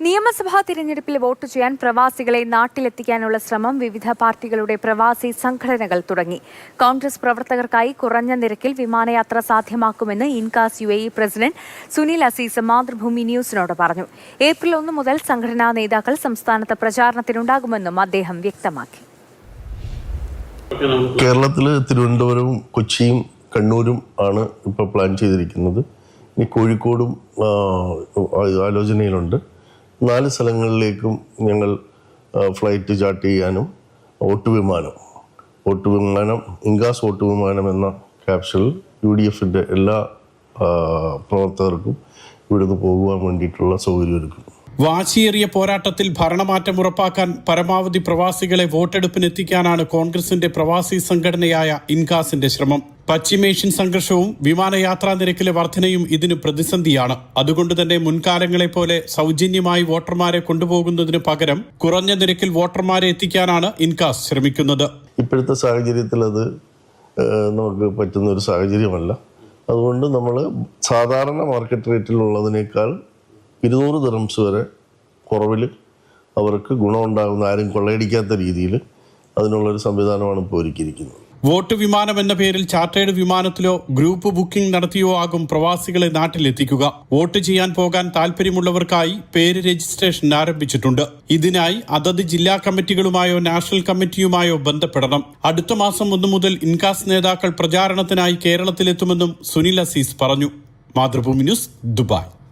നിയമസഭാ തിരഞ്ഞെടുപ്പിൽ വോട്ട് ചെയ്യാൻ പ്രവാസികളെ നാട്ടിലെത്തിക്കാനുള്ള ശ്രമം വിവിധ പാർട്ടികളുടെ പ്രവാസി സംഘടനകൾ തുടങ്ങി. കോൺഗ്രസ് പ്രവർത്തകർക്കായി കുറഞ്ഞ നിരക്കിൽ വിമാനയാത്ര സാധ്യമാക്കുമെന്ന് ഇൻകാസ് UAE പ്രസിഡന്റ് സുനിൽ അസീസ് മാതൃഭൂമി ന്യൂസിനോട് പറഞ്ഞു. ഏപ്രിൽ 1 മുതൽ സംഘടനാ നേതാക്കൾ സംസ്ഥാനത്ത് പ്രചാരണത്തിനുണ്ടാകുമെന്നും അദ്ദേഹം വ്യക്തമാക്കി. കേരളത്തിൽ തിരുവനന്തപുരവും കൊച്ചിയും കണ്ണൂരും ആണ് ഇപ്പോൾ പ്ലാൻ ചെയ്തിരിക്കുന്നത്. ഇനി കോഴിക്കോടും ആലോചനയിലുണ്ട്. 4 സ്ഥലങ്ങളിലേക്കും ഞങ്ങൾ ഫ്ലൈറ്റ് ചാർട്ട് ചെയ്യാനും ഓട്ടുവിമാനം ഇൻകാസ് ഓട്ടുവിമാനം എന്ന ക്യാപ്ഷനിൽ UDFന്റെ എല്ലാ പ്രവർത്തകർക്കും ഇവിടുന്ന് പോകുവാൻ വേണ്ടിയിട്ടുള്ള സൗകര്യം ഒരുക്കും. വാശിയേറിയ പോരാട്ടത്തിൽ ഭരണമാറ്റം ഉറപ്പാക്കാൻ പരമാവധി പ്രവാസികളെ വോട്ടെടുപ്പിനെത്തിക്കാനാണ് കോൺഗ്രസിന്റെ പ്രവാസി സംഘടനയായ ഇൻകാസിന്റെ ശ്രമം. പശ്ചിമേഷ്യൻ സംഘർഷവും വിമാനയാത്രാ നിരക്കിലെ വർധനയും ഇതിന് പ്രതിസന്ധിയാണ്. അതുകൊണ്ട് തന്നെ മുൻകാലങ്ങളെ പോലെ സൗജന്യമായി വോട്ടർമാരെ കൊണ്ടുപോകുന്നതിന് പകരം കുറഞ്ഞ നിരക്കിൽ വോട്ടർമാരെ എത്തിക്കാനാണ് ഇൻകാസ് ശ്രമിക്കുന്നത്. ഇപ്പോഴത്തെ സാഹചര്യത്തിൽ അത് നമുക്ക് പറ്റുന്ന ഒരു സാഹചര്യമല്ല. അതുകൊണ്ട് നമ്മൾ സാധാരണ മാർക്കറ്റ് റേറ്റിലുള്ളതിനേക്കാൾ 200 ദിർഹംസ് വരെ കുറവിൽ അവർക്ക് ഗുണമുണ്ടാകുന്ന, ആരും കൊള്ളയടിക്കാത്ത രീതിയിൽ അതിനുള്ളൊരു സംവിധാനമാണ് ഇപ്പോൾ ഒരുക്കിയിരിക്കുന്നത്. വോട്ട് വിമാനം എന്ന പേരിൽ ചാർട്ടേഡ് വിമാനത്തിലോ ഗ്രൂപ്പ് ബുക്കിംഗ് നടത്തിയോ ആകും പ്രവാസികളെ നാട്ടിലെത്തിക്കുക. വോട്ട് ചെയ്യാൻ പോകാൻ താല്പര്യമുള്ളവർക്കായി പേര് രജിസ്ട്രേഷൻ ആരംഭിച്ചിട്ടുണ്ട്. ഇതിനായി അതത് ജില്ലാ കമ്മിറ്റികളുമായോ നാഷണൽ കമ്മിറ്റിയുമായോ ബന്ധപ്പെടണം. അടുത്ത മാസം 1 മുതൽ ഇൻകാസ് നേതാക്കൾ പ്രചാരണത്തിനായി കേരളത്തിലെത്തുമെന്നും സുനിൽ അസീസ് പറഞ്ഞു. Mathrubhumi news, Dubai.